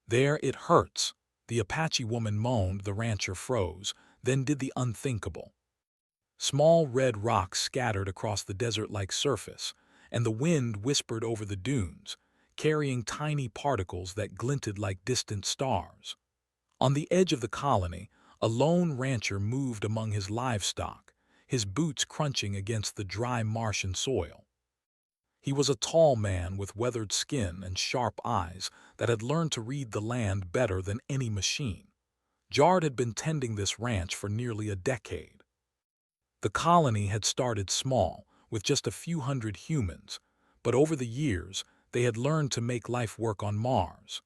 "There, it hurts." The Apache woman moaned. The rancher froze, then did the unthinkable. Small red rocks scattered across the desert-like surface, and the wind whispered over the dunes, carrying tiny particles that glinted like distant stars. On the edge of the colony, a lone rancher moved among his livestock, his boots crunching against the dry Martian soil. He was a tall man with weathered skin and sharp eyes that had learned to read the land better than any machine. Jard had been tending this ranch for nearly a decade. The colony had started small, with just a few hundred humans, but over the years, they had learned to make life work on Mars.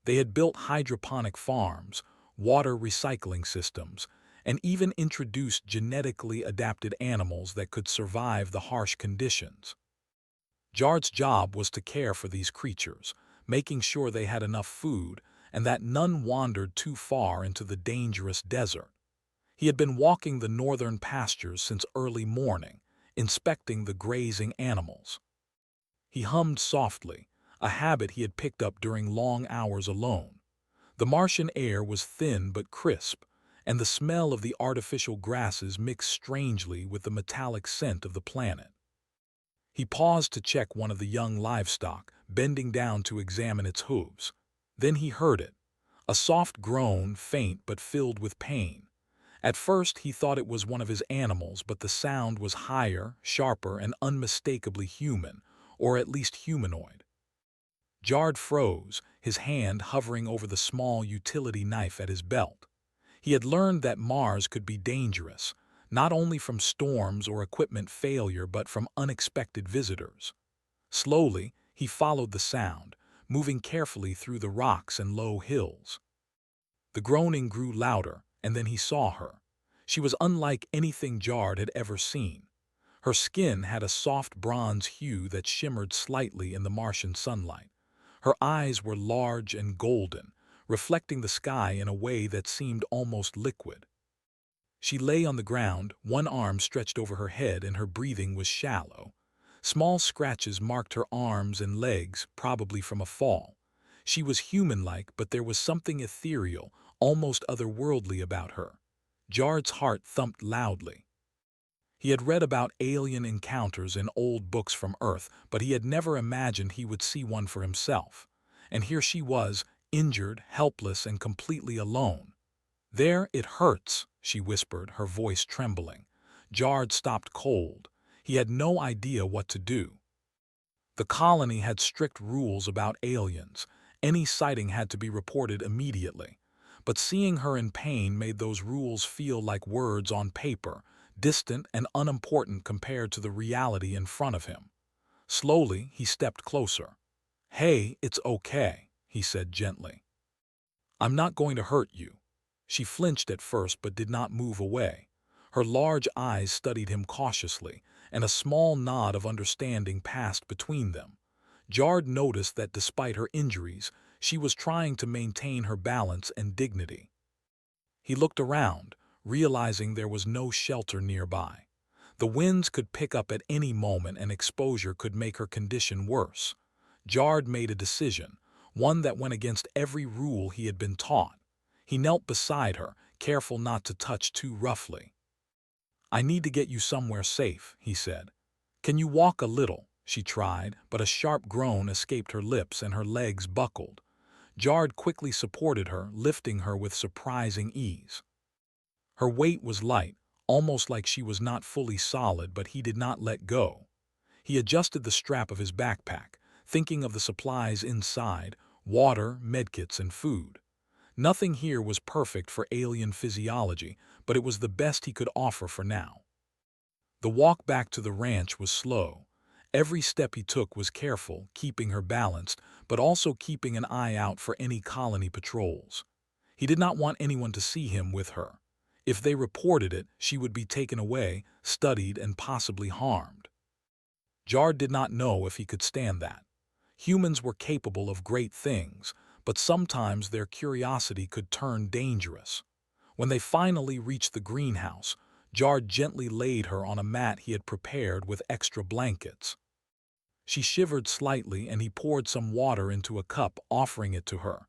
They had built hydroponic farms, water recycling systems, and even introduced genetically adapted animals that could survive the harsh conditions. Jard's job was to care for these creatures, making sure they had enough food and that none wandered too far into the dangerous desert. He had been walking the northern pastures since early morning, inspecting the grazing animals. He hummed softly, a habit he had picked up during long hours alone. The Martian air was thin but crisp, and the smell of the artificial grasses mixed strangely with the metallic scent of the planet. He paused to check one of the young livestock, bending down to examine its hooves. Then he heard it, a soft groan, faint but filled with pain. At first he thought it was one of his animals, but the sound was higher, sharper, and unmistakably human, or at least humanoid. Jard froze, his hand hovering over the small utility knife at his belt. He had learned that Mars could be dangerous, not only from storms or equipment failure but from unexpected visitors. Slowly, he followed the sound, moving carefully through the rocks and low hills. The groaning grew louder, and then he saw her. She was unlike anything Jard had ever seen. Her skin had a soft bronze hue that shimmered slightly in the Martian sunlight. Her eyes were large and golden, reflecting the sky in a way that seemed almost liquid. She lay on the ground, one arm stretched over her head, and her breathing was shallow. Small scratches marked her arms and legs, probably from a fall. She was human-like, but there was something ethereal, almost otherworldly about her. Jard's heart thumped loudly. He had read about alien encounters in old books from Earth, but he had never imagined he would see one for himself. And here she was, injured, helpless, and completely alone. "There, it hurts," she whispered, her voice trembling. Jard stopped cold. He had no idea what to do. The colony had strict rules about aliens. Any sighting had to be reported immediately. But seeing her in pain made those rules feel like words on paper, distant and unimportant compared to the reality in front of him. Slowly, he stepped closer. "Hey, it's okay," he said gently. "I'm not going to hurt you." She flinched at first but did not move away. Her large eyes studied him cautiously, and a small nod of understanding passed between them. Jard noticed that despite her injuries, she was trying to maintain her balance and dignity. He looked around, realizing there was no shelter nearby. The winds could pick up at any moment and exposure could make her condition worse. Jard made a decision, one that went against every rule he had been taught. He knelt beside her, careful not to touch too roughly. "I need to get you somewhere safe," he said. "Can you walk a little?" She tried, but a sharp groan escaped her lips and her legs buckled. Jard quickly supported her, lifting her with surprising ease. Her weight was light, almost like she was not fully solid, but he did not let go. He adjusted the strap of his backpack, thinking of the supplies inside, water, medkits, and food. Nothing here was perfect for alien physiology, but it was the best he could offer for now. The walk back to the ranch was slow. Every step he took was careful, keeping her balanced, but also keeping an eye out for any colony patrols. He did not want anyone to see him with her. If they reported it, she would be taken away, studied, and possibly harmed. Jard did not know if he could stand that. Humans were capable of great things, but sometimes their curiosity could turn dangerous. When they finally reached the greenhouse, Jard gently laid her on a mat he had prepared with extra blankets. She shivered slightly and he poured some water into a cup, offering it to her.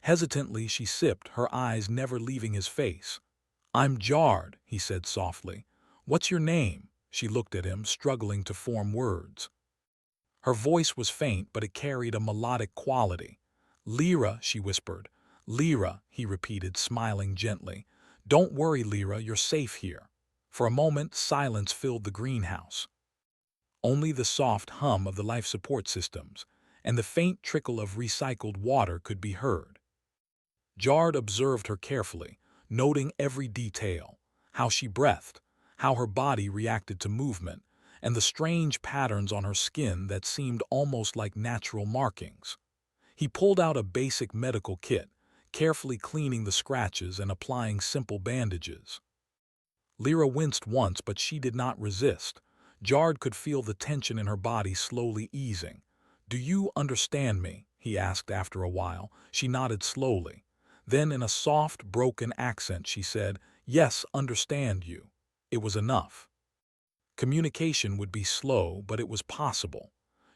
Hesitantly, she sipped, her eyes never leaving his face. "I'm Jard," he said softly. "What's your name?" She looked at him, struggling to form words. Her voice was faint, but it carried a melodic quality. "Lyra," she whispered. "Lyra," he repeated, smiling gently. "Don't worry, Lyra, you're safe here." For a moment, silence filled the greenhouse. Only the soft hum of the life support systems and the faint trickle of recycled water could be heard. Jard observed her carefully, noting every detail, how she breathed, how her body reacted to movement, and the strange patterns on her skin that seemed almost like natural markings. He pulled out a basic medical kit, carefully cleaning the scratches and applying simple bandages. Lyra winced once, but she did not resist. Jard could feel the tension in her body slowly easing. "Do you understand me?" he asked after a while. She nodded slowly. Then, in a soft, broken accent, she said, "Yes, understand you." It was enough. Communication would be slow, but it was possible.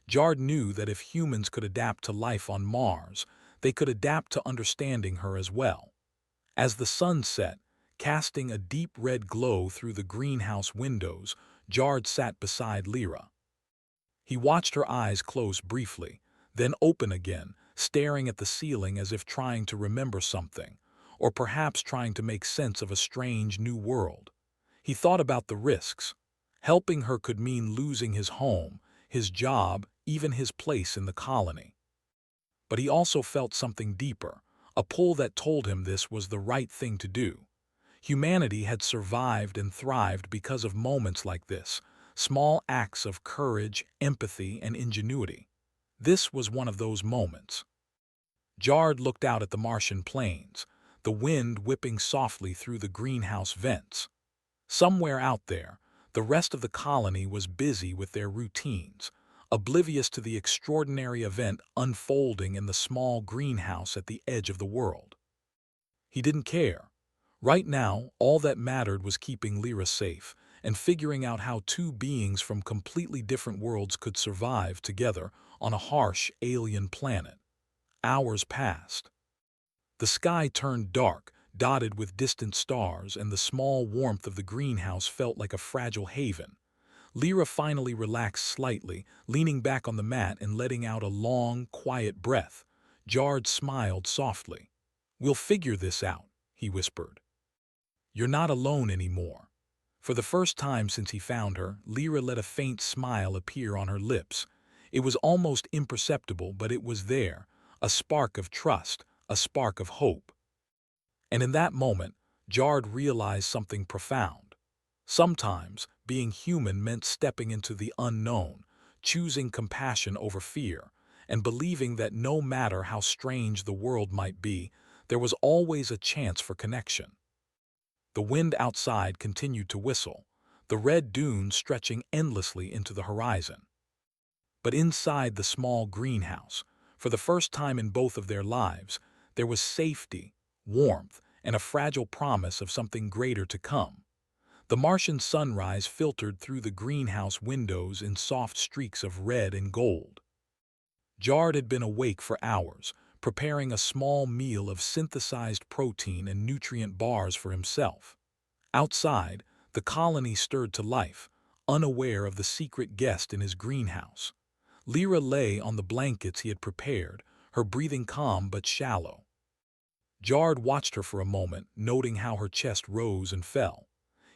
Jard knew that if humans could adapt to life on Mars, they could adapt to understanding her as well. As the sun set, casting a deep red glow through the greenhouse windows, Jard sat beside Lyra. He watched her eyes close briefly, then open again, staring at the ceiling as if trying to remember something, or perhaps trying to make sense of a strange new world. He thought about the risks. Helping her could mean losing his home, his job, even his place in the colony. But he also felt something deeper, a pull that told him this was the right thing to do. Humanity had survived and thrived because of moments like this, small acts of courage, empathy, and ingenuity. This was one of those moments. Jard looked out at the Martian plains, the wind whipping softly through the greenhouse vents. Somewhere out there, the rest of the colony was busy with their routines, oblivious to the extraordinary event unfolding in the small greenhouse at the edge of the world. He didn't care. Right now, all that mattered was keeping Lyra safe and figuring out how two beings from completely different worlds could survive together on a harsh, alien planet. Hours passed. The sky turned dark, dotted with distant stars, and the small warmth of the greenhouse felt like a fragile haven. Lyra finally relaxed slightly, leaning back on the mat and letting out a long, quiet breath. Jard smiled softly. "We'll figure this out," he whispered. "You're not alone anymore." For the first time since he found her, Lyra let a faint smile appear on her lips. It was almost imperceptible, but it was there, a spark of trust, a spark of hope. And in that moment, Jard realized something profound. Sometimes, being human meant stepping into the unknown, choosing compassion over fear, and believing that no matter how strange the world might be, there was always a chance for connection. The wind outside continued to whistle, the red dunes stretching endlessly into the horizon. But inside the small greenhouse, for the first time in both of their lives, there was safety, warmth, and a fragile promise of something greater to come. The Martian sunrise filtered through the greenhouse windows in soft streaks of red and gold. Jard had been awake for hours, preparing a small meal of synthesized protein and nutrient bars for himself. Outside, the colony stirred to life, unaware of the secret guest in his greenhouse. Lyra lay on the blankets he had prepared, her breathing calm but shallow. Jard watched her for a moment, noting how her chest rose and fell.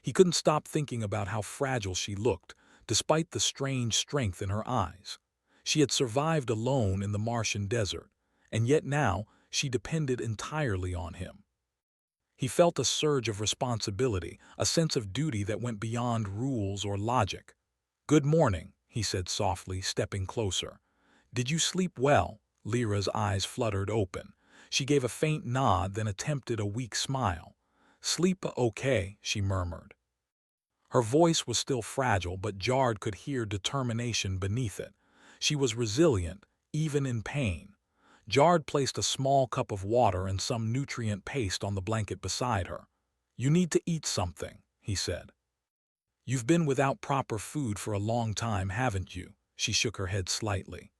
He couldn't stop thinking about how fragile she looked, despite the strange strength in her eyes. She had survived alone in the Martian desert, and yet now she depended entirely on him. He felt a surge of responsibility, a sense of duty that went beyond rules or logic. "Good morning," he said softly, stepping closer. "Did you sleep well?" Lyra's eyes fluttered open. She gave a faint nod, then attempted a weak smile. "Sleep okay," she murmured. Her voice was still fragile, but Jard could hear determination beneath it. She was resilient, even in pain. Jard placed a small cup of water and some nutrient paste on the blanket beside her. "You need to eat something," he said. "You've been without proper food for a long time, haven't you?" She shook her head slightly.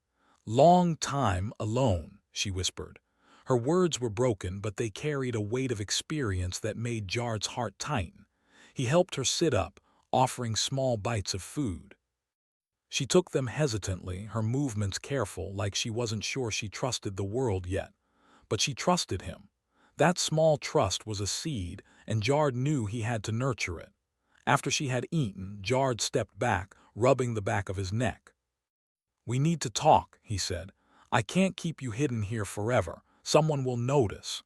"Long time alone," she whispered. Her words were broken, but they carried a weight of experience that made Jard's heart tighten. He helped her sit up, offering small bites of food. She took them hesitantly, her movements careful, like she wasn't sure she trusted the world yet. But she trusted him. That small trust was a seed, and Jard knew he had to nurture it. After she had eaten, Jard stepped back, rubbing the back of his neck. "We need to talk," he said. "I can't keep you hidden here forever. Someone will notice."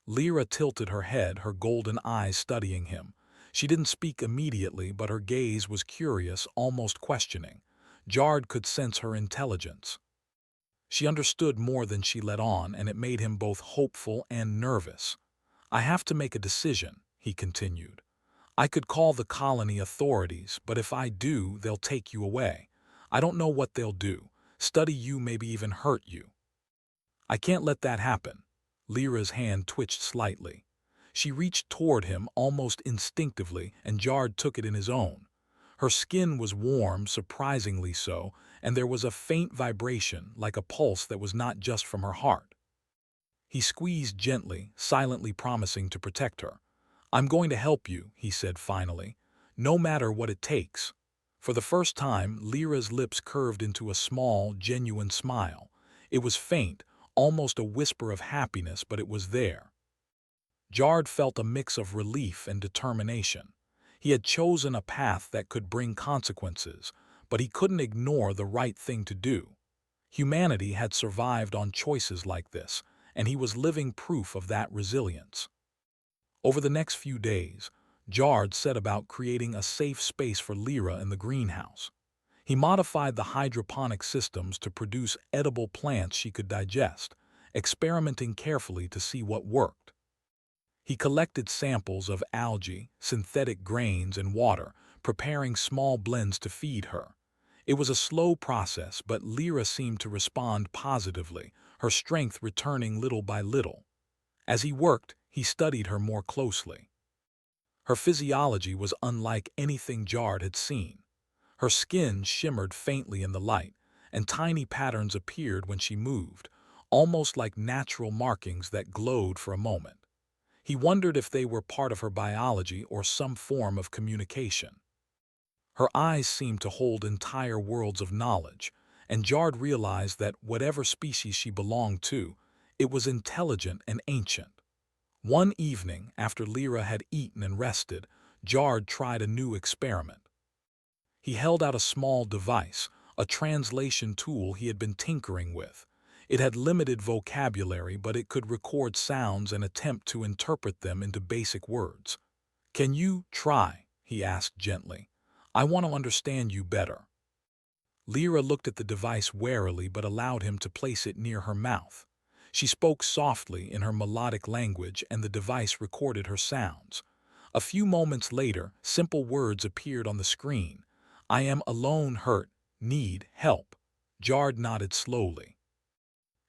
Lyra tilted her head, her golden eyes studying him. She didn't speak immediately, but her gaze was curious, almost questioning. Jard could sense her intelligence. She understood more than she let on, and it made him both hopeful and nervous. "I have to make a decision," he continued. "I could call the colony authorities, but if I do, they'll take you away. I don't know what they'll do. Study you, maybe even hurt you. I can't let that happen." Lyra's hand twitched slightly. She reached toward him almost instinctively, and Jard took it in his own. Her skin was warm, surprisingly so, and there was a faint vibration, like a pulse that was not just from her heart. He squeezed gently, silently promising to protect her. "I'm going to help you," he said finally, "no matter what it takes." For the first time, Lyra's lips curved into a small, genuine smile. It was faint, almost a whisper of happiness, but it was there. Jard felt a mix of relief and determination. He had chosen a path that could bring consequences, but he couldn't ignore the right thing to do. Humanity had survived on choices like this, and he was living proof of that resilience. Over the next few days, Jard set about creating a safe space for Lyra in the greenhouse. He modified the hydroponic systems to produce edible plants she could digest, experimenting carefully to see what worked. He collected samples of algae, synthetic grains, and water, preparing small blends to feed her. It was a slow process, but Lyra seemed to respond positively, her strength returning little by little. As he worked, he studied her more closely. Her physiology was unlike anything Jard had seen. Her skin shimmered faintly in the light, and tiny patterns appeared when she moved, almost like natural markings that glowed for a moment. He wondered if they were part of her biology or some form of communication. Her eyes seemed to hold entire worlds of knowledge, and Jard realized that whatever species she belonged to, it was intelligent and ancient. One evening, after Lyra had eaten and rested, Jard tried a new experiment. He held out a small device, a translation tool he had been tinkering with. It had limited vocabulary, but it could record sounds and attempt to interpret them into basic words. "Can you try?" he asked gently. "I want to understand you better." Lyra looked at the device warily but allowed him to place it near her mouth. She spoke softly in her melodic language, and the device recorded her sounds. A few moments later, simple words appeared on the screen. "I am alone, hurt, need help." Jard nodded slowly.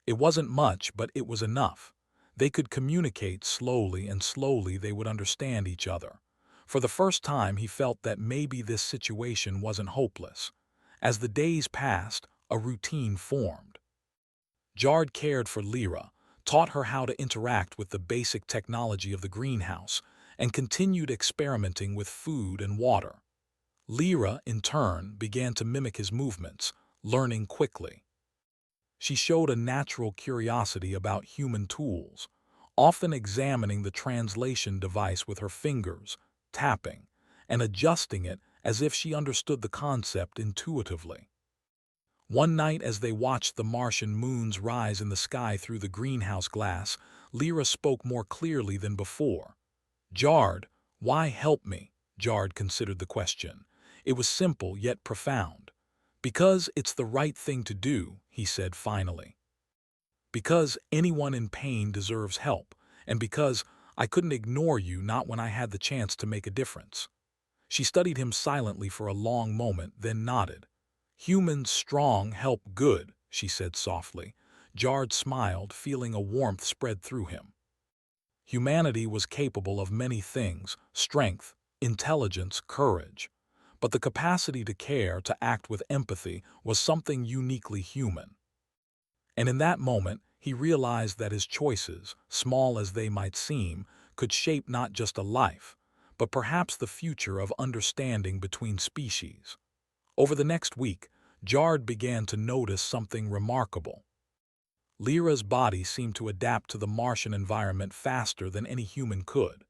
It wasn't much, but it was enough. They could communicate slowly, and slowly they would understand each other. For the first time, he felt that maybe this situation wasn't hopeless. As the days passed, a routine formed. Jard cared for Lyra, taught her how to interact with the basic technology of the greenhouse, and continued experimenting with food and water. Lyra, in turn, began to mimic his movements, learning quickly. She showed a natural curiosity about human tools, often examining the translation device with her fingers, tapping, and adjusting it as if she understood the concept intuitively. One night, as they watched the Martian moons rise in the sky through the greenhouse glass, Lyra spoke more clearly than before. "Jard, why help me?" Jard considered the question. It was simple yet profound. "Because it's the right thing to do," he said finally. "Because anyone in pain deserves help, and because I couldn't ignore you, not when I had the chance to make a difference." She studied him silently for a long moment, then nodded. "Humans strong help good," she said softly. Jard smiled, feeling a warmth spread through him. Humanity was capable of many things: strength, intelligence, courage. But the capacity to care, to act with empathy, was something uniquely human. And in that moment, he realized that his choices, small as they might seem, could shape not just a life, but perhaps the future of understanding between species. Over the next week, Jard began to notice something remarkable. Lyra's body seemed to adapt to the Martian environment faster than any human could.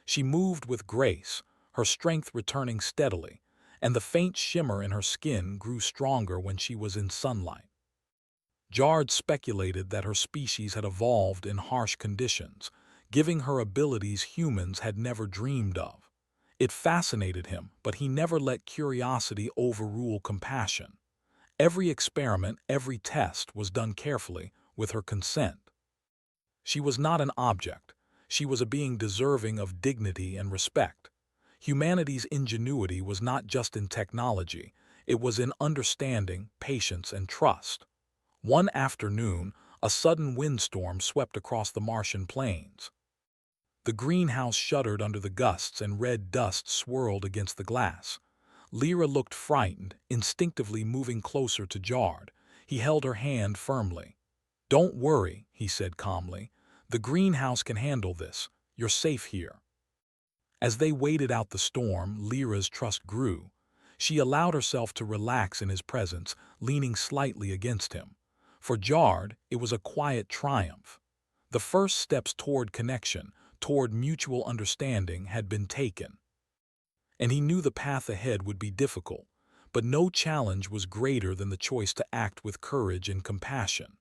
She moved with grace, her strength returning steadily, and the faint shimmer in her skin grew stronger when she was in sunlight. Jard speculated that her species had evolved in harsh conditions, giving her abilities humans had never dreamed of. It fascinated him, but he never let curiosity overrule compassion. Every experiment, every test was done carefully, with her consent. She was not an object. She was a being deserving of dignity and respect. Humanity's ingenuity was not just in technology, it was in understanding, patience, and trust. One afternoon, a sudden windstorm swept across the Martian plains. The greenhouse shuddered under the gusts and red dust swirled against the glass. Lyra looked frightened, instinctively moving closer to Jard. He held her hand firmly. "Don't worry," he said calmly. "The greenhouse can handle this. You're safe here." As they waited out the storm, Lyra's trust grew. She allowed herself to relax in his presence, leaning slightly against him. For Jard, it was a quiet triumph. The first steps toward connection, toward mutual understanding, had been taken. And he knew the path ahead would be difficult, but no challenge was greater than the choice to act with courage and compassion.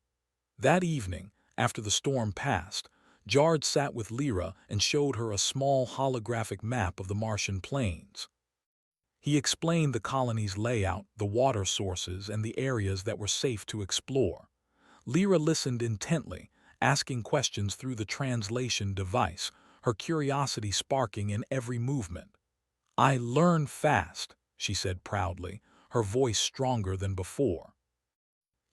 That evening, after the storm passed, Jard sat with Lyra and showed her a small holographic map of the Martian plains. He explained the colony's layout, the water sources, and the areas that were safe to explore. Lyra listened intently, asking questions through the translation device, her curiosity sparking in every movement. "I learn fast," she said proudly, her voice stronger than before.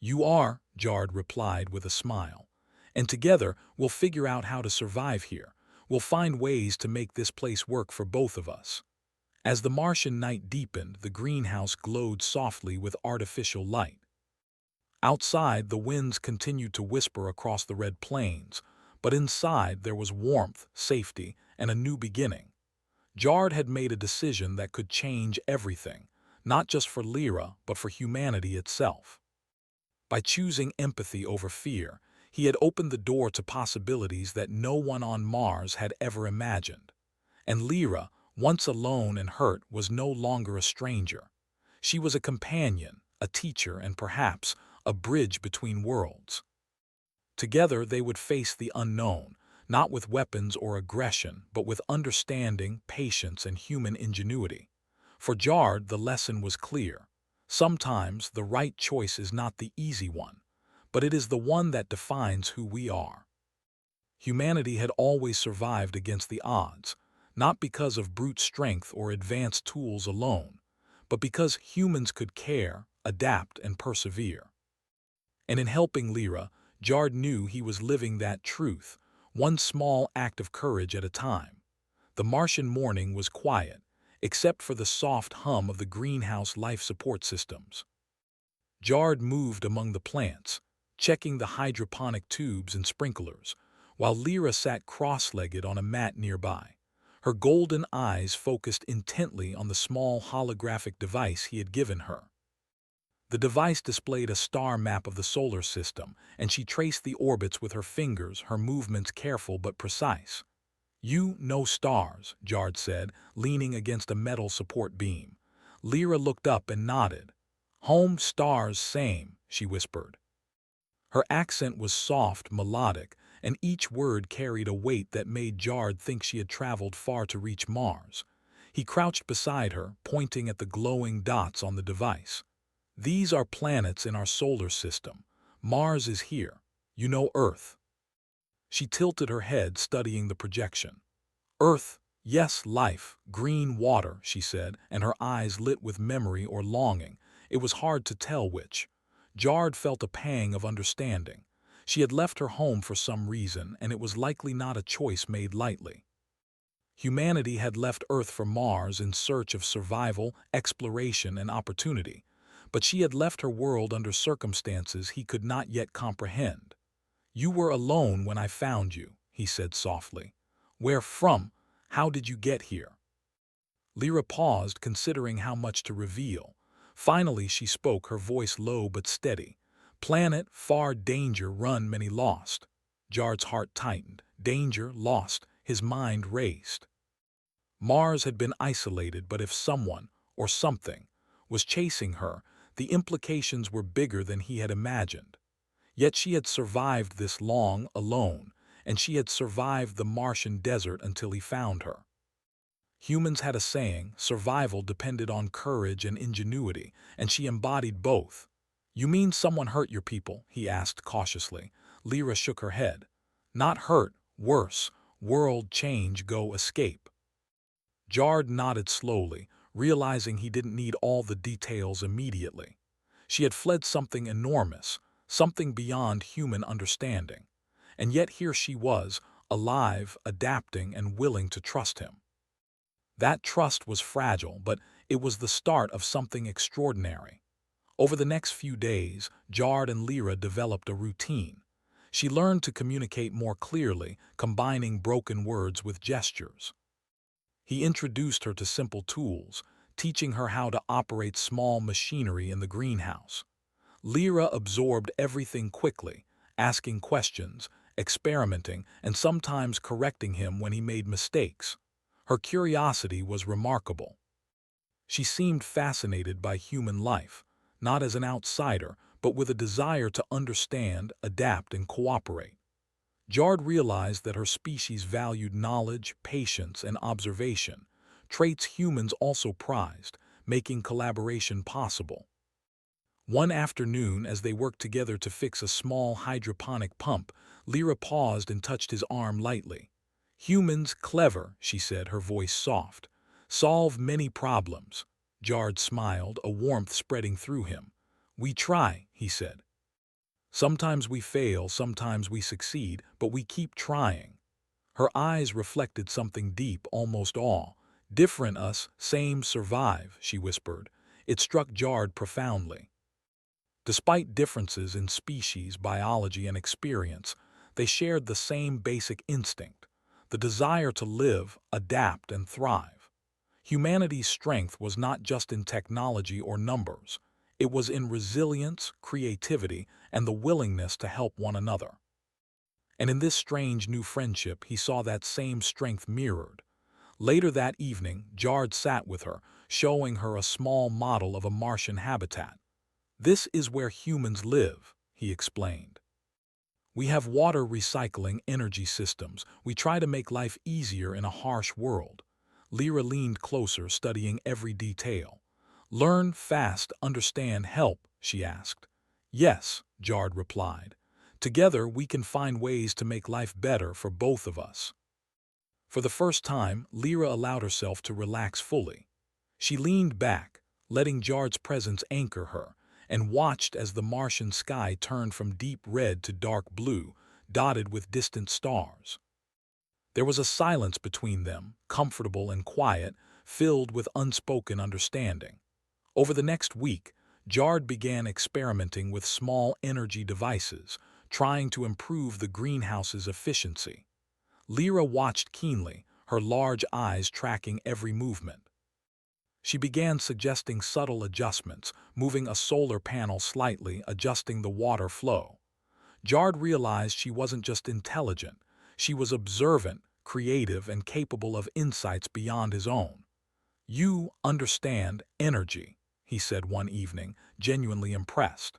"You are," Jard replied with a smile. "And together, we'll figure out how to survive here. We'll find ways to make this place work for both of us." As the Martian night deepened, the greenhouse glowed softly with artificial light. Outside, the winds continued to whisper across the red plains, but inside there was warmth, safety, and a new beginning. Jard had made a decision that could change everything, not just for Lyra, but for humanity itself. By choosing empathy over fear, he had opened the door to possibilities that no one on Mars had ever imagined. And Lyra, once alone and hurt, was no longer a stranger. She was a companion, a teacher, and perhaps a bridge between worlds. Together they would face the unknown, not with weapons or aggression, but with understanding, patience, and human ingenuity. For Jard, the lesson was clear. Sometimes the right choice is not the easy one, but it is the one that defines who we are. Humanity had always survived against the odds, not because of brute strength or advanced tools alone, but because humans could care, adapt, and persevere. And in helping Lyra, Jard knew he was living that truth, one small act of courage at a time. The Martian morning was quiet, except for the soft hum of the greenhouse life support systems. Jard moved among the plants, checking the hydroponic tubes and sprinklers, while Lyra sat cross-legged on a mat nearby. Her golden eyes focused intently on the small holographic device he had given her. The device displayed a star map of the solar system, and she traced the orbits with her fingers, her movements careful but precise. "You know stars," Jard said, leaning against a metal support beam. Lyra looked up and nodded. "Home stars same," she whispered. Her accent was soft, melodic, and each word carried a weight that made Jard think she had traveled far to reach Mars. He crouched beside her, pointing at the glowing dots on the device. "These are planets in our solar system. Mars is here. You know Earth." She tilted her head, studying the projection. "Earth, yes, life, green water," she said, and her eyes lit with memory or longing. It was hard to tell which. Jard felt a pang of understanding. She had left her home for some reason, and it was likely not a choice made lightly. Humanity had left Earth for Mars in search of survival, exploration, and opportunity, but she had left her world under circumstances he could not yet comprehend. "You were alone when I found you," he said softly. "Where from? How did you get here?" Lyra paused, considering how much to reveal. Finally she spoke, her voice low but steady. "Planet, far, danger, run, many lost." Jard's heart tightened. Danger, lost. His mind raced. Mars had been isolated, but if someone, or something, was chasing her, the implications were bigger than he had imagined. Yet she had survived this long, alone, and she had survived the Martian desert until he found her. Humans had a saying, survival depended on courage and ingenuity, and she embodied both. "You mean someone hurt your people?" he asked cautiously. Lyra shook her head. "Not hurt, worse. World change, go escape." Jard nodded slowly, realizing he didn't need all the details immediately. She had fled something enormous, something beyond human understanding. And yet here she was, alive, adapting, and willing to trust him. That trust was fragile, but it was the start of something extraordinary. Over the next few days, Jard and Lyra developed a routine. She learned to communicate more clearly, combining broken words with gestures. He introduced her to simple tools, teaching her how to operate small machinery in the greenhouse. Lyra absorbed everything quickly, asking questions, experimenting, and sometimes correcting him when he made mistakes. Her curiosity was remarkable. She seemed fascinated by human life, not as an outsider, but with a desire to understand, adapt, and cooperate. Jard realized that her species valued knowledge, patience, and observation, traits humans also prized, making collaboration possible. One afternoon, as they worked together to fix a small hydroponic pump, Lyra paused and touched his arm lightly. "Humans, clever," she said, her voice soft. "Solve many problems." Jard smiled, a warmth spreading through him. "We try," he said. "Sometimes we fail, sometimes we succeed, but we keep trying." Her eyes reflected something deep, almost awe. "Different us, same survive," she whispered. It struck Jard profoundly. Despite differences in species, biology, and experience, they shared the same basic instinct, the desire to live, adapt, and thrive. Humanity's strength was not just in technology or numbers. It was in resilience, creativity, and the willingness to help one another. And in this strange new friendship, he saw that same strength mirrored. Later that evening, Jard sat with her, showing her a small model of a Martian habitat. "This is where humans live," he explained. "We have water recycling energy systems. We try to make life easier in a harsh world." Lyra leaned closer, studying every detail. "Learn fast, understand, help?" she asked. "Yes," Jard replied. "Together we can find ways to make life better for both of us." For the first time, Lyra allowed herself to relax fully. She leaned back, letting Jard's presence anchor her, and watched as the Martian sky turned from deep red to dark blue, dotted with distant stars. There was a silence between them, comfortable and quiet, filled with unspoken understanding. Over the next week, Jard began experimenting with small energy devices, trying to improve the greenhouse's efficiency. Lyra watched keenly, her large eyes tracking every movement. She began suggesting subtle adjustments, moving a solar panel slightly, adjusting the water flow. Jard realized she wasn't just intelligent, she was observant, creative, and capable of insights beyond his own. "You understand energy," he said one evening, genuinely impressed.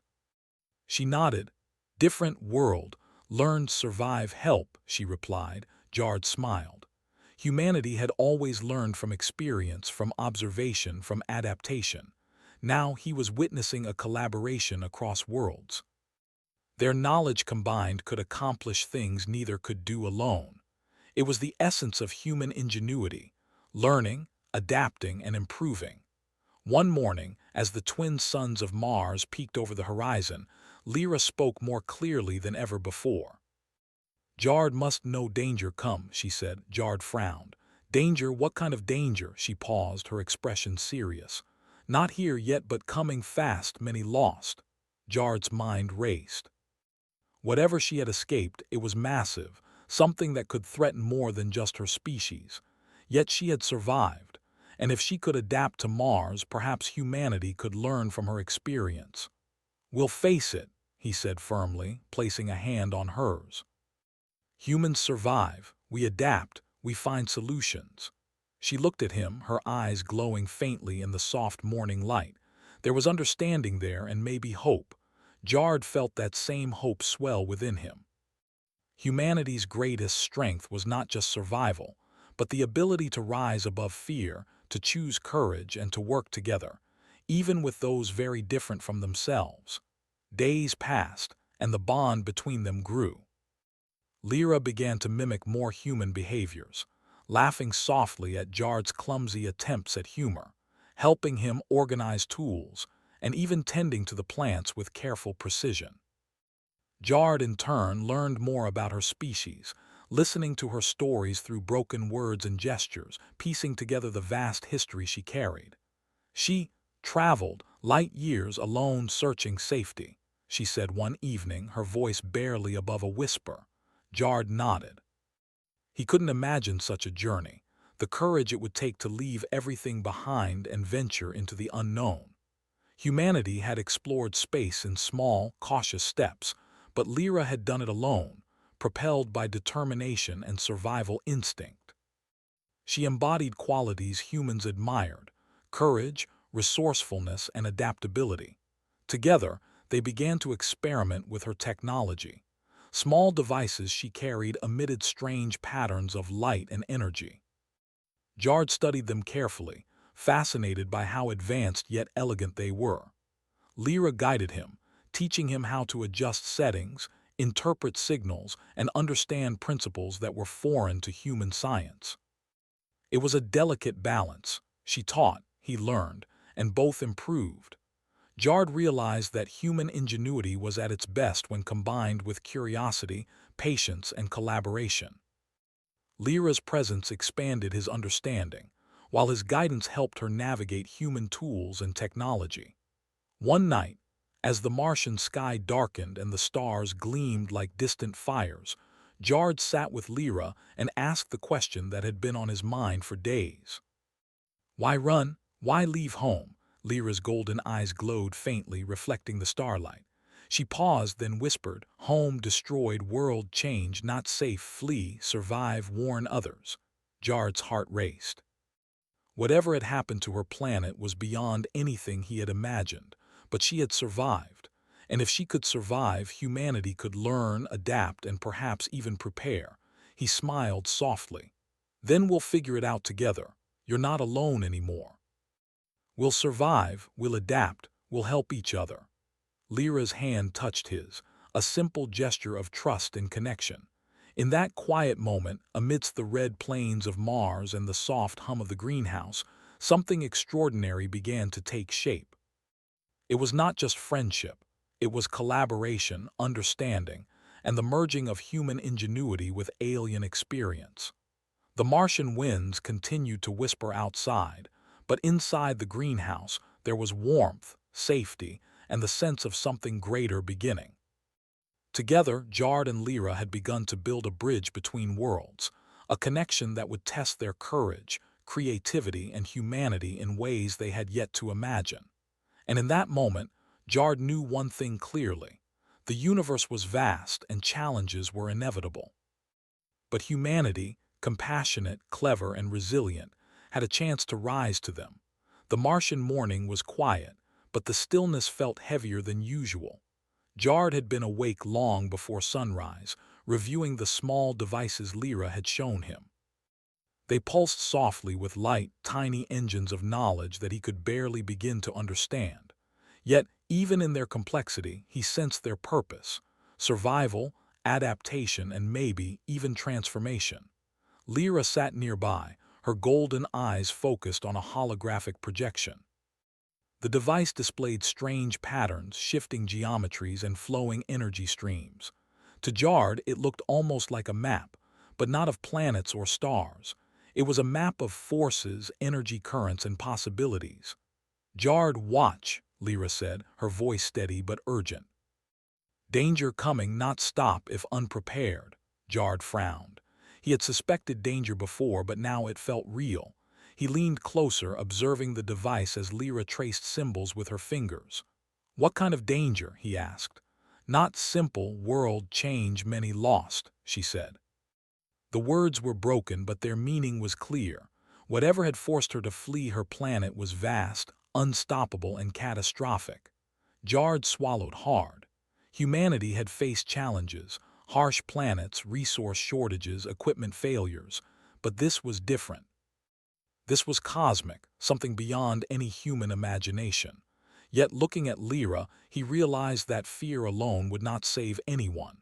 She nodded. "Different world, learned, survive, help," she replied. Jard smiled. Humanity had always learned from experience, from observation, from adaptation. Now he was witnessing a collaboration across worlds. Their knowledge combined could accomplish things neither could do alone. It was the essence of human ingenuity, learning, adapting, and improving. One morning, as the twin suns of Mars peeked over the horizon, Lyra spoke more clearly than ever before. "Jard must know danger come," she said. Jard frowned. "Danger? What kind of danger?" She paused, her expression serious. "Not here yet, but coming fast, many lost." Jard's mind raced. Whatever she had escaped, it was massive, something that could threaten more than just her species. Yet she had survived, and if she could adapt to Mars, perhaps humanity could learn from her experience. "We'll face it," he said firmly, placing a hand on hers. "Humans survive, we adapt, we find solutions." She looked at him, her eyes glowing faintly in the soft morning light. There was understanding there and maybe hope. Jard felt that same hope swell within him. Humanity's greatest strength was not just survival, but the ability to rise above fear, to choose courage, and to work together, even with those very different from themselves. Days passed, and the bond between them grew. Lyra began to mimic more human behaviors, laughing softly at Jard's clumsy attempts at humor, helping him organize tools, and even tending to the plants with careful precision. Jard, in turn, learned more about her species, listening to her stories through broken words and gestures, piecing together the vast history she carried. She traveled light years alone searching safety, she said one evening, her voice barely above a whisper. Jard nodded. He couldn't imagine such a journey, the courage it would take to leave everything behind and venture into the unknown. Humanity had explored space in small, cautious steps, but Lyra had done it alone, propelled by determination and survival instinct. She embodied qualities humans admired: courage, resourcefulness, and adaptability. Together, they began to experiment with her technology. Small devices she carried emitted strange patterns of light and energy. Jard studied them carefully, fascinated by how advanced yet elegant they were. Lyra guided him, teaching him how to adjust settings, interpret signals, and understand principles that were foreign to human science. It was a delicate balance. She taught, he learned, and both improved. Jard realized that human ingenuity was at its best when combined with curiosity, patience, and collaboration. Lyra's presence expanded his understanding, while his guidance helped her navigate human tools and technology. One night, as the Martian sky darkened and the stars gleamed like distant fires, Jard sat with Lyra and asked the question that had been on his mind for days. Why run? Why leave home? Lyra's golden eyes glowed faintly, reflecting the starlight. She paused, then whispered, "Home destroyed, world change, not safe, flee, survive, warn others." Jard's heart raced. Whatever had happened to her planet was beyond anything he had imagined, but she had survived. And if she could survive, humanity could learn, adapt, and perhaps even prepare. He smiled softly. "Then we'll figure it out together. You're not alone anymore. We'll survive, we'll adapt, we'll help each other." Lyra's hand touched his, a simple gesture of trust and connection. In that quiet moment, amidst the red plains of Mars and the soft hum of the greenhouse, something extraordinary began to take shape. It was not just friendship, it was collaboration, understanding, and the merging of human ingenuity with alien experience. The Martian winds continued to whisper outside, but inside the greenhouse there was warmth, safety, and the sense of something greater beginning. Together, Jard and Lyra had begun to build a bridge between worlds, a connection that would test their courage, creativity, and humanity in ways they had yet to imagine. And in that moment, Jard knew one thing clearly: the universe was vast and challenges were inevitable. But humanity, compassionate, clever, and resilient, had a chance to rise to them. The Martian morning was quiet, but the stillness felt heavier than usual. Jard had been awake long before sunrise, reviewing the small devices Lyra had shown him. They pulsed softly with light, tiny engines of knowledge that he could barely begin to understand. Yet, even in their complexity, he sensed their purpose: survival, adaptation, and maybe even transformation. Lyra sat nearby, her golden eyes focused on a holographic projection. The device displayed strange patterns, shifting geometries, and flowing energy streams. To Jard, it looked almost like a map, but not of planets or stars. It was a map of forces, energy currents, and possibilities. "Jard, watch," Lyra said, her voice steady but urgent. Danger coming, not stop if unprepared. Jard frowned. He had suspected danger before, but now it felt real. He leaned closer, observing the device as Lyra traced symbols with her fingers. "What kind of danger?" he asked. "Not simple world change, many lost," she said. The words were broken, but their meaning was clear. Whatever had forced her to flee her planet was vast, unstoppable, and catastrophic. Jard swallowed hard. Humanity had faced challenges, harsh planets, resource shortages, equipment failures, but this was different. This was cosmic, something beyond any human imagination. Yet looking at Lyra, he realized that fear alone would not save anyone.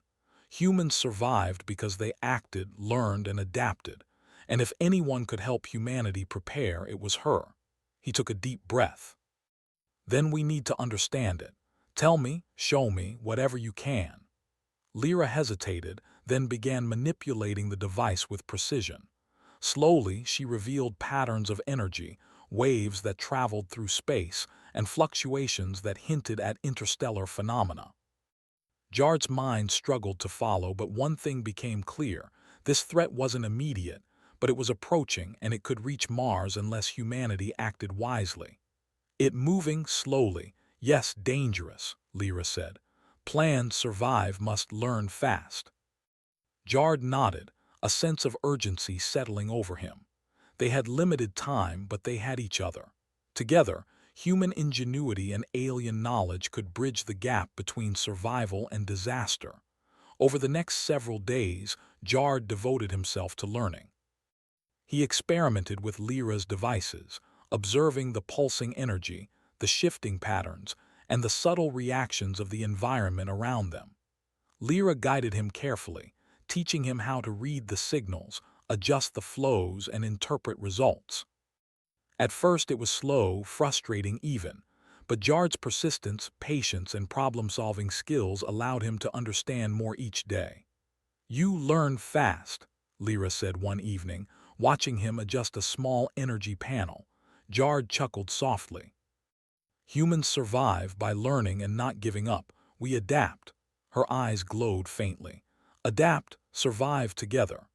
Humans survived because they acted, learned, and adapted. And if anyone could help humanity prepare, it was her. He took a deep breath. "Then we need to understand it. Tell me, show me, whatever you can." Lyra hesitated, then began manipulating the device with precision. Slowly, she revealed patterns of energy, waves that traveled through space, and fluctuations that hinted at interstellar phenomena. Jard's mind struggled to follow, but one thing became clear. This threat wasn't immediate, but it was approaching, and it could reach Mars unless humanity acted wisely. "It moving slowly, yes, dangerous," Lyra said. "Planned survive must learn fast." Jard nodded, a sense of urgency settling over him. They had limited time, but they had each other. Together, human ingenuity and alien knowledge could bridge the gap between survival and disaster. Over the next several days, Jard devoted himself to learning. He experimented with Lyra's devices, observing the pulsing energy, the shifting patterns, and the subtle reactions of the environment around them. Lyra guided him carefully, teaching him how to read the signals, adjust the flows, and interpret results. At first it was slow, frustrating even, but Jard's persistence, patience, and problem-solving skills allowed him to understand more each day. "You learn fast," Lyra said one evening, watching him adjust a small energy panel. Jard chuckled softly. "Humans survive by learning and not giving up. We adapt." Her eyes glowed faintly. "Adapt, survive together."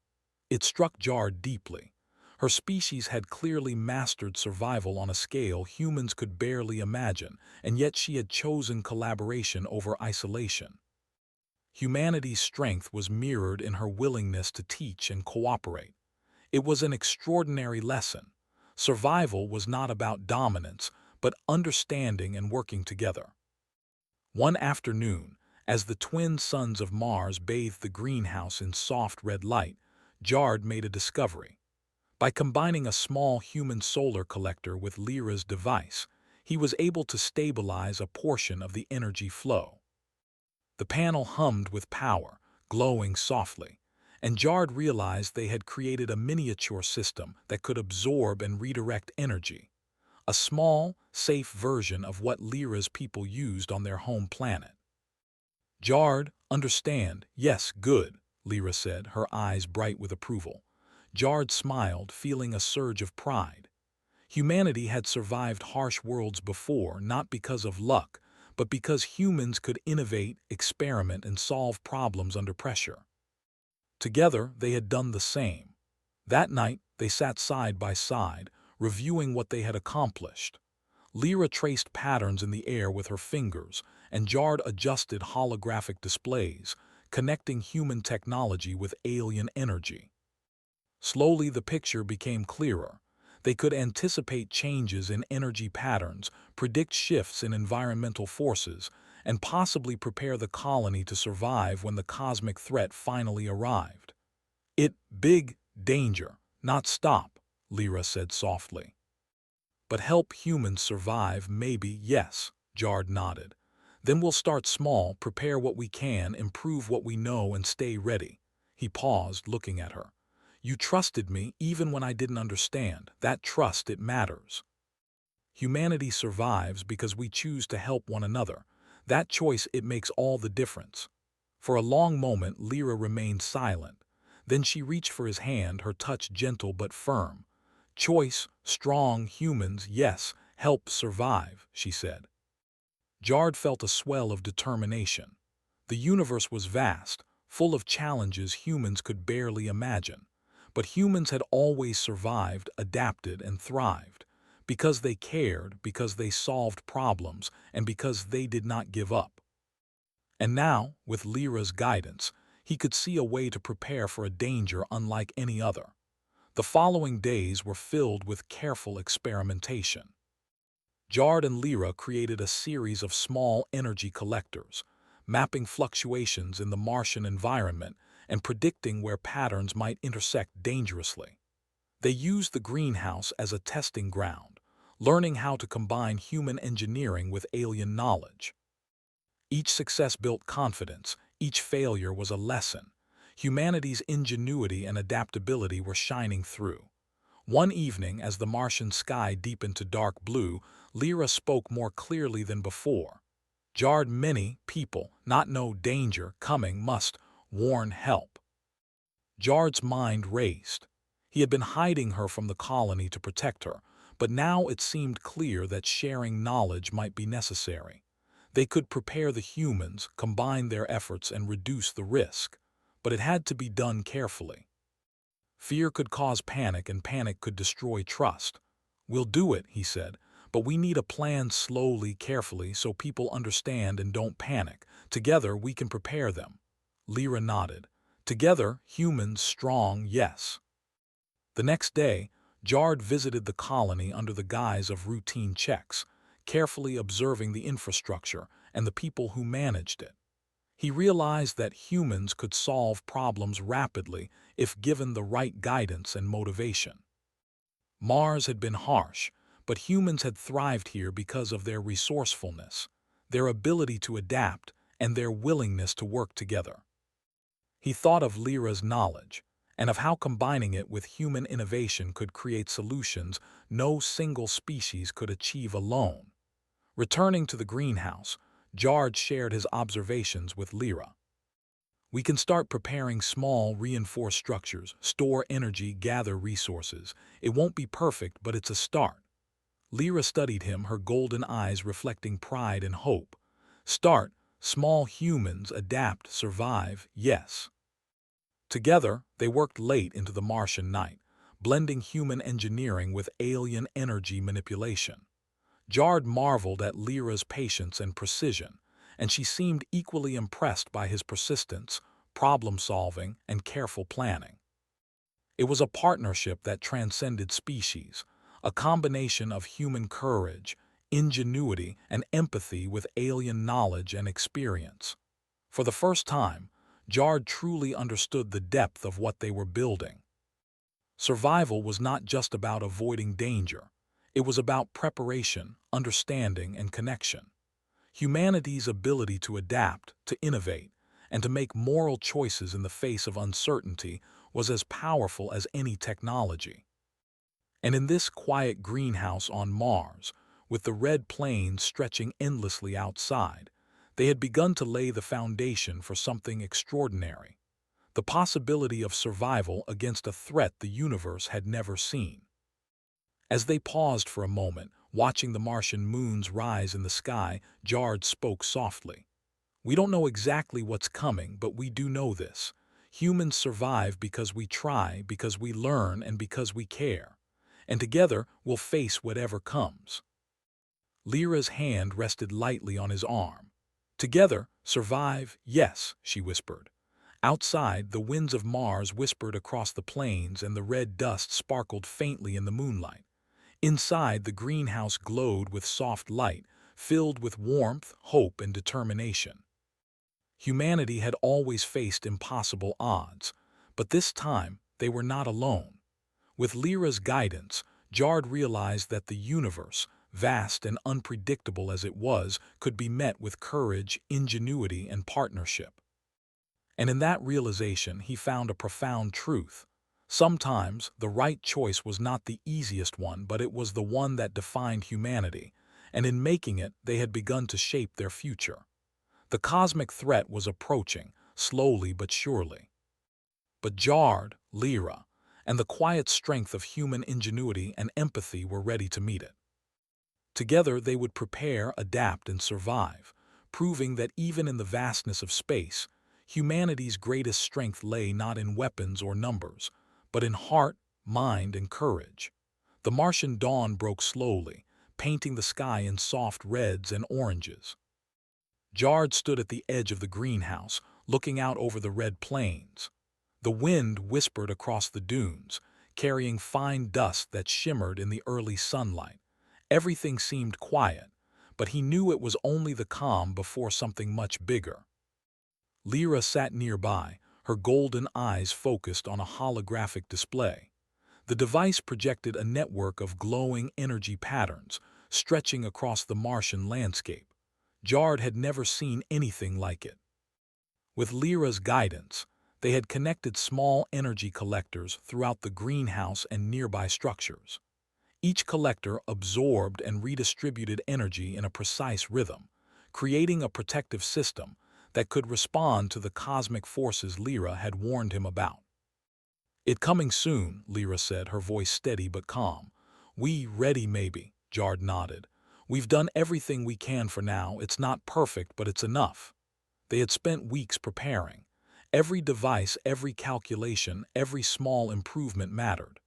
It struck Jard deeply. Her species had clearly mastered survival on a scale humans could barely imagine, and yet she had chosen collaboration over isolation. Humanity's strength was mirrored in her willingness to teach and cooperate. It was an extraordinary lesson. Survival was not about dominance, but understanding and working together. One afternoon, as the twin suns of Mars bathed the greenhouse in soft red light, Jard made a discovery. By combining a small human solar collector with Lyra's device, he was able to stabilize a portion of the energy flow. The panel hummed with power, glowing softly, and Jard realized they had created a miniature system that could absorb and redirect energy. A small, safe version of what Lyra's people used on their home planet. "Jard, understand, yes, good," Lyra said, her eyes bright with approval. Jard smiled, feeling a surge of pride. Humanity had survived harsh worlds before, not because of luck, but because humans could innovate, experiment, and solve problems under pressure. Together, they had done the same. That night, they sat side by side, reviewing what they had accomplished. Lyra traced patterns in the air with her fingers, and Jard adjusted holographic displays, connecting human technology with alien energy. Slowly, the picture became clearer. They could anticipate changes in energy patterns, predict shifts in environmental forces, and possibly prepare the colony to survive when the cosmic threat finally arrived. "It big danger, not stop," Lyra said softly. "But help humans survive, maybe, yes," Jard nodded. "Then we'll start small, prepare what we can, improve what we know, and stay ready." He paused, looking at her. "You trusted me even when I didn't understand. That trust, it matters. Humanity survives because we choose to help one another. That choice, it makes all the difference." For a long moment, Lyra remained silent. Then she reached for his hand, her touch gentle but firm. "Choice, strong humans, yes, help survive," she said. Jard felt a swell of determination. The universe was vast, full of challenges humans could barely imagine. But humans had always survived, adapted, and thrived. Because they cared, because they solved problems, and because they did not give up. And now, with Lyra's guidance, he could see a way to prepare for a danger unlike any other. The following days were filled with careful experimentation. Jard and Lyra created a series of small energy collectors, mapping fluctuations in the Martian environment and predicting where patterns might intersect dangerously. They used the greenhouse as a testing ground, learning how to combine human engineering with alien knowledge. Each success built confidence, each failure was a lesson. Humanity's ingenuity and adaptability were shining through. One evening, as the Martian sky deepened to dark blue, Lyra spoke more clearly than before. Jard, many people not know danger coming must warn help. Jard's mind raced. He had been hiding her from the colony to protect her, but now it seemed clear that sharing knowledge might be necessary. They could prepare the humans, combine their efforts, and reduce the risk. But it had to be done carefully. Fear could cause panic, and panic could destroy trust. "We'll do it," he said, "but we need a plan slowly, carefully, so people understand and don't panic. Together, we can prepare them." Lyra nodded. Together, humans strong, yes. The next day, Jard visited the colony under the guise of routine checks, carefully observing the infrastructure and the people who managed it. He realized that humans could solve problems rapidly if given the right guidance and motivation. Mars had been harsh, but humans had thrived here because of their resourcefulness, their ability to adapt, and their willingness to work together. He thought of Lyra's knowledge, and of how combining it with human innovation could create solutions no single species could achieve alone. Returning to the greenhouse, Jard shared his observations with Lyra. "We can start preparing small, reinforced structures, store energy, gather resources. It won't be perfect, but it's a start." Lyra studied him, her golden eyes reflecting pride and hope. "Start, small, humans, adapt, survive, yes." Together, they worked late into the Martian night, blending human engineering with alien energy manipulation. Jard marveled at Lyra's patience and precision, and she seemed equally impressed by his persistence, problem-solving, and careful planning. It was a partnership that transcended species, a combination of human courage, ingenuity, and empathy with alien knowledge and experience. For the first time, Jard truly understood the depth of what they were building. Survival was not just about avoiding danger. It was about preparation, understanding, and connection. Humanity's ability to adapt, to innovate, and to make moral choices in the face of uncertainty was as powerful as any technology. And in this quiet greenhouse on Mars, with the red plains stretching endlessly outside, they had begun to lay the foundation for something extraordinary, the possibility of survival against a threat the universe had never seen. As they paused for a moment, watching the Martian moons rise in the sky, Jard spoke softly. "We don't know exactly what's coming, but we do know this. Humans survive because we try, because we learn, and because we care. And together, we'll face whatever comes." Lyra's hand rested lightly on his arm. "Together, survive, yes," she whispered. Outside, the winds of Mars whispered across the plains and the red dust sparkled faintly in the moonlight. Inside, the greenhouse glowed with soft light, filled with warmth, hope, and determination. Humanity had always faced impossible odds, but this time they were not alone. With Lyra's guidance, Jard realized that the universe, vast and unpredictable as it was, could be met with courage, ingenuity, and partnership. And in that realization, he found a profound truth. Sometimes, the right choice was not the easiest one, but it was the one that defined humanity, and in making it, they had begun to shape their future. The cosmic threat was approaching, slowly but surely. But Jard, Lyra, and the quiet strength of human ingenuity and empathy were ready to meet it. Together, they would prepare, adapt, and survive, proving that even in the vastness of space, humanity's greatest strength lay not in weapons or numbers, but in heart, mind, and courage. The Martian dawn broke slowly, painting the sky in soft reds and oranges. Jard stood at the edge of the greenhouse, looking out over the red plains. The wind whispered across the dunes, carrying fine dust that shimmered in the early sunlight. Everything seemed quiet, but he knew it was only the calm before something much bigger. Lyra sat nearby, her golden eyes focused on a holographic display. The device projected a network of glowing energy patterns, stretching across the Martian landscape. Jard had never seen anything like it. With Lyra's guidance, they had connected small energy collectors throughout the greenhouse and nearby structures. Each collector absorbed and redistributed energy in a precise rhythm, creating a protective system that could respond to the cosmic forces Lyra had warned him about. "It coming soon," Lyra said, her voice steady but calm. "We ready maybe," Jard nodded. "We've done everything we can for now. It's not perfect, but it's enough." They had spent weeks preparing. Every device, every calculation, every small improvement mattered.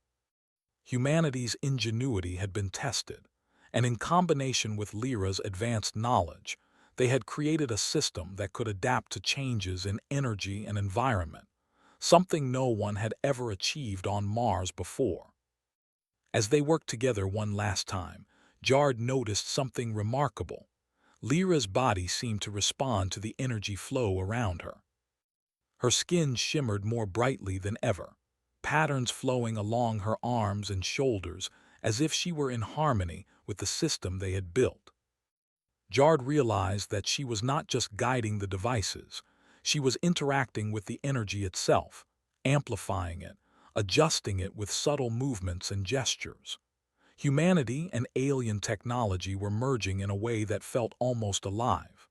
Humanity's ingenuity had been tested, and in combination with Lyra's advanced knowledge, they had created a system that could adapt to changes in energy and environment, something no one had ever achieved on Mars before. As they worked together one last time, Jard noticed something remarkable. Lyra's body seemed to respond to the energy flow around her. Her skin shimmered more brightly than ever, patterns flowing along her arms and shoulders as if she were in harmony with the system they had built. Jard realized that she was not just guiding the devices, she was interacting with the energy itself, amplifying it, adjusting it with subtle movements and gestures. Humanity and alien technology were merging in a way that felt almost alive.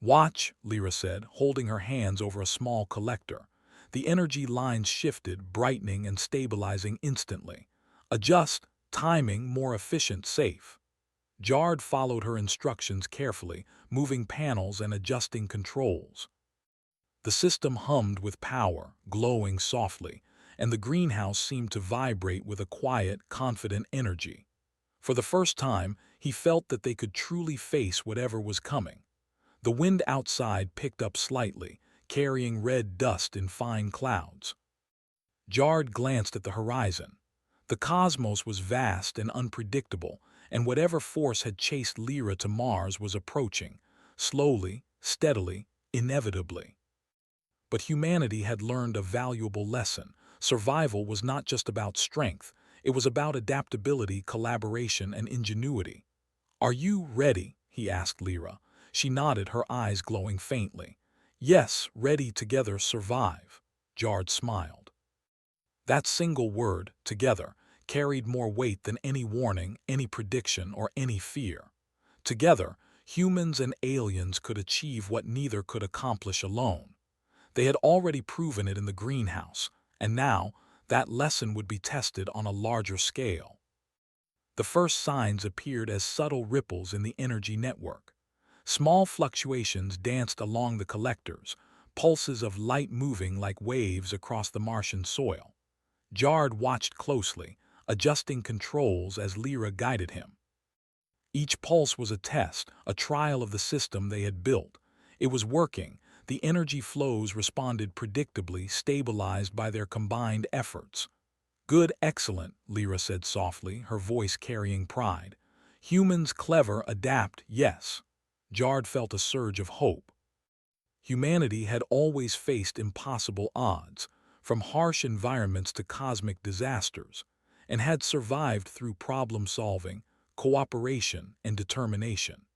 "Watch," Lyra said, holding her hands over a small collector. The energy lines shifted, brightening and stabilizing instantly. "Adjust, timing, more efficient, safe." Jard followed her instructions carefully, moving panels and adjusting controls. The system hummed with power, glowing softly, and the greenhouse seemed to vibrate with a quiet, confident energy. For the first time, he felt that they could truly face whatever was coming. The wind outside picked up slightly, carrying red dust in fine clouds. Jard glanced at the horizon. The cosmos was vast and unpredictable, and whatever force had chased Lyra to Mars was approaching, slowly, steadily, inevitably. But humanity had learned a valuable lesson. Survival was not just about strength, it was about adaptability, collaboration, and ingenuity. "Are you ready?" he asked Lyra. She nodded, her eyes glowing faintly. "Yes, ready, together, survive." Jard smiled. That single word, together, carried more weight than any warning, any prediction, or any fear. Together, humans and aliens could achieve what neither could accomplish alone. They had already proven it in the greenhouse, and now that lesson would be tested on a larger scale. The first signs appeared as subtle ripples in the energy network. Small fluctuations danced along the collectors, pulses of light moving like waves across the Martian soil. Jard watched closely, adjusting controls as Lyra guided him. Each pulse was a test, a trial of the system they had built. It was working. The energy flows responded predictably, stabilized by their combined efforts. "Good, excellent," Lyra said softly, her voice carrying pride. "Humans clever, adapt, yes." Jard felt a surge of hope. Humanity had always faced impossible odds, from harsh environments to cosmic disasters, and had survived through problem-solving, cooperation, and determination.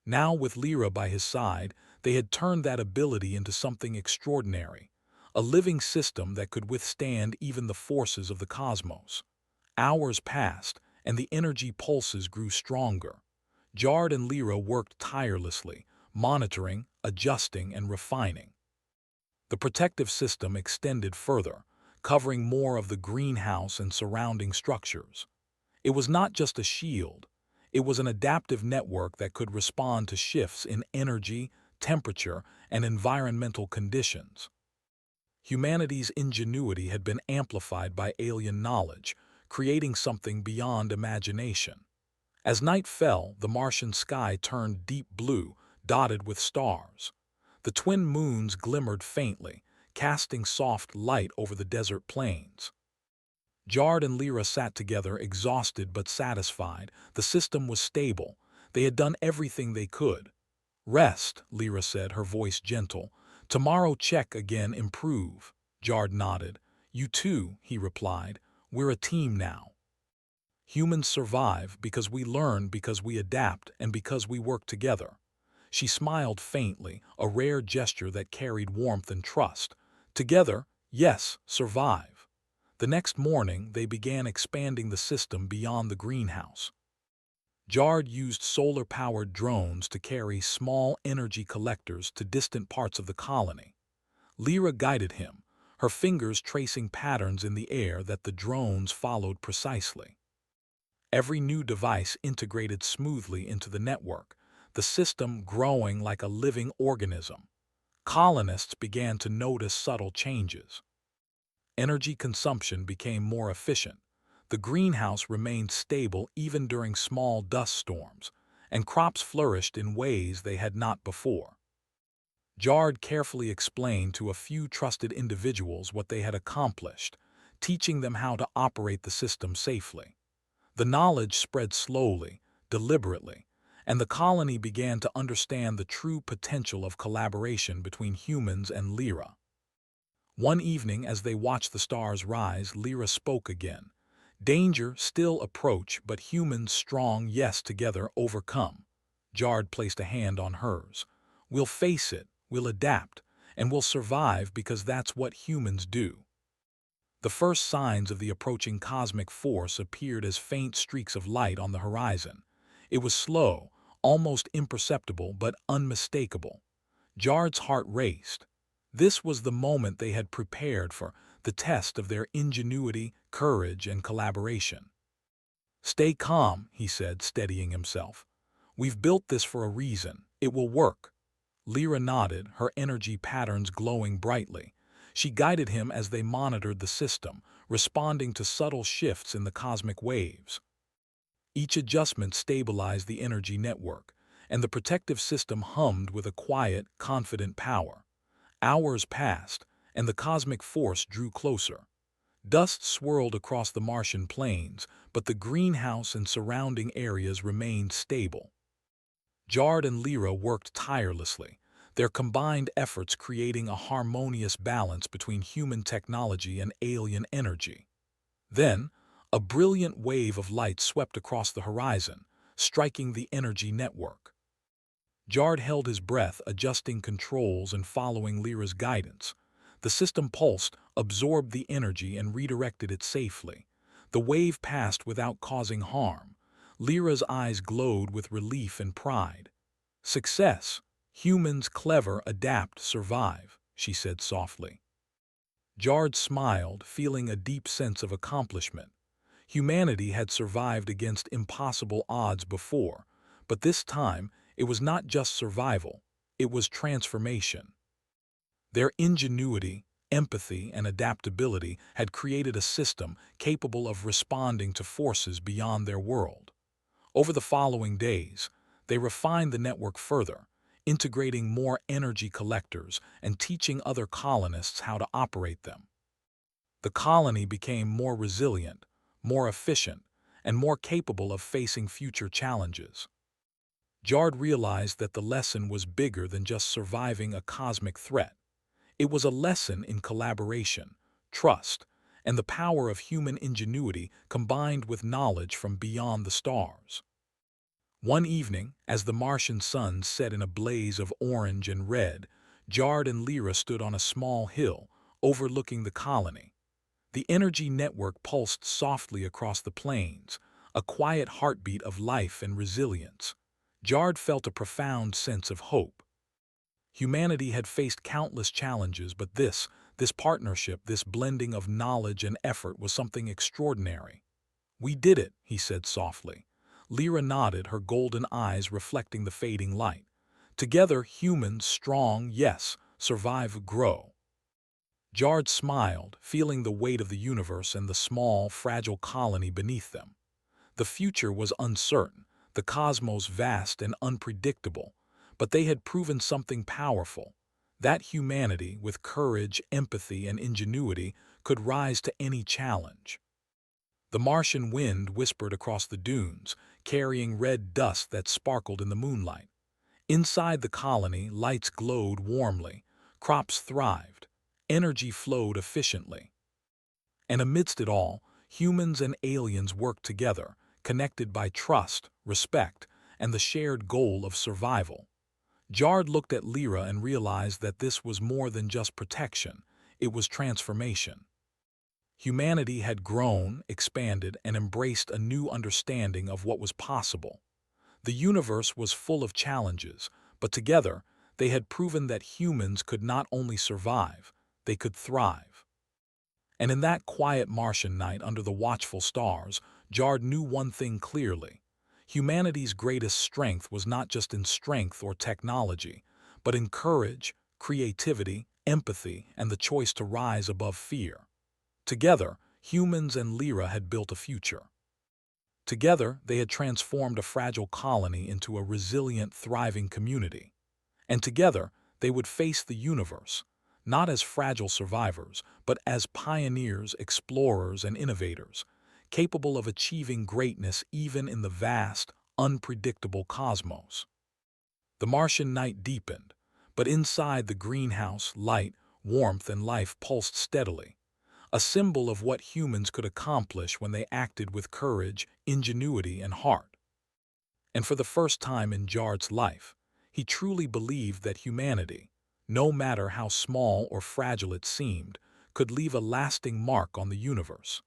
Now, with Lyra by his side, they had turned that ability into something extraordinary, a living system that could withstand even the forces of the cosmos. Hours passed, and the energy pulses grew stronger. Jard and Lyra worked tirelessly, monitoring, adjusting, and refining. The protective system extended further, covering more of the greenhouse and surrounding structures. It was not just a shield, It was an adaptive network that could respond to shifts in energy, temperature, and environmental conditions. Humanity's ingenuity had been amplified by alien knowledge, creating something beyond imagination. As night fell, the Martian sky turned deep blue, dotted with stars. The twin moons glimmered faintly, casting soft light over the desert plains. Jard and Lyra sat together, exhausted but satisfied. The system was stable. They had done everything they could. "Rest," Lyra said, her voice gentle. "Tomorrow check again, improve." Jard nodded. "You too," he replied. "We're a team now. Humans survive because we learn, because we adapt, and because we work together." She smiled faintly, a rare gesture that carried warmth and trust. Together, yes, survive. The next morning, they began expanding the system beyond the greenhouse. Jard used solar-powered drones to carry small energy collectors to distant parts of the colony. Lyra guided him, her fingers tracing patterns in the air that the drones followed precisely. Every new device integrated smoothly into the network, the system growing like a living organism. Colonists began to notice subtle changes. Energy consumption became more efficient. The greenhouse remained stable even during small dust storms, and crops flourished in ways they had not before. Jard carefully explained to a few trusted individuals what they had accomplished, teaching them how to operate the system safely. The knowledge spread slowly, deliberately, and the colony began to understand the true potential of collaboration between humans and Lyra. One evening, as they watched the stars rise, Lyra spoke again. "Danger still approach, but humans strong, yes, together overcome." Jard placed a hand on hers. "We'll face it, we'll adapt, and we'll survive because that's what humans do." The first signs of the approaching cosmic force appeared as faint streaks of light on the horizon. It was slow, almost imperceptible, but unmistakable. Jard's heart raced. This was the moment they had prepared for, the test of their ingenuity, courage, and collaboration. "Stay calm," he said, steadying himself. "We've built this for a reason. It will work." Lyra nodded, her energy patterns glowing brightly. She guided him as they monitored the system, responding to subtle shifts in the cosmic waves. Each adjustment stabilized the energy network, and the protective system hummed with a quiet, confident power. Hours passed, and the cosmic force drew closer. Dust swirled across the Martian plains, but the greenhouse and surrounding areas remained stable. Jard and Lyra worked tirelessly, their combined efforts creating a harmonious balance between human technology and alien energy. Then, a brilliant wave of light swept across the horizon, striking the energy network. Jard held his breath, adjusting controls and following Lyra's guidance. The system pulsed, absorbed the energy, and redirected it safely. The wave passed without causing harm. Lyra's eyes glowed with relief and pride. "Success! Humans clever, adapt, survive," she said softly. Jard smiled, feeling a deep sense of accomplishment. Humanity had survived against impossible odds before, but this time it was not just survival, it was transformation. Their ingenuity, empathy, and adaptability had created a system capable of responding to forces beyond their world. Over the following days, they refined the network further, integrating more energy collectors and teaching other colonists how to operate them. The colony became more resilient, more efficient, and more capable of facing future challenges. Jard realized that the lesson was bigger than just surviving a cosmic threat. It was a lesson in collaboration, trust, and the power of human ingenuity combined with knowledge from beyond the stars. One evening, as the Martian sun set in a blaze of orange and red, Jard and Lyra stood on a small hill, overlooking the colony. The energy network pulsed softly across the plains, a quiet heartbeat of life and resilience. Jard felt a profound sense of hope. Humanity had faced countless challenges, but this partnership, this blending of knowledge and effort was something extraordinary. "We did it," he said softly. Lyra nodded, her golden eyes reflecting the fading light. Together, humans, strong, yes, survive, grow. Jard smiled, feeling the weight of the universe and the small, fragile colony beneath them. The future was uncertain, the cosmos vast and unpredictable, but they had proven something powerful. That humanity, with courage, empathy, and ingenuity, could rise to any challenge. The Martian wind whispered across the dunes, carrying red dust that sparkled in the moonlight. Inside the colony, lights glowed warmly, crops thrived, energy flowed efficiently. And amidst it all, humans and aliens worked together, connected by trust, respect, and the shared goal of survival. Jard looked at Lyra and realized that this was more than just protection, it was transformation. Humanity had grown, expanded, and embraced a new understanding of what was possible. The universe was full of challenges, but together, they had proven that humans could not only survive, they could thrive. And in that quiet Martian night under the watchful stars, Jard knew one thing clearly. Humanity's greatest strength was not just in strength or technology, but in courage, creativity, empathy, and the choice to rise above fear. Together, humans and Lyra had built a future. Together, they had transformed a fragile colony into a resilient, thriving community. And together, they would face the universe, not as fragile survivors, but as pioneers, explorers, and innovators, capable of achieving greatness even in the vast, unpredictable cosmos. The Martian night deepened, but inside the greenhouse, light, warmth, and life pulsed steadily, a symbol of what humans could accomplish when they acted with courage, ingenuity, and heart. And for the first time in Jard's life, he truly believed that humanity, no matter how small or fragile it seemed, could leave a lasting mark on the universe.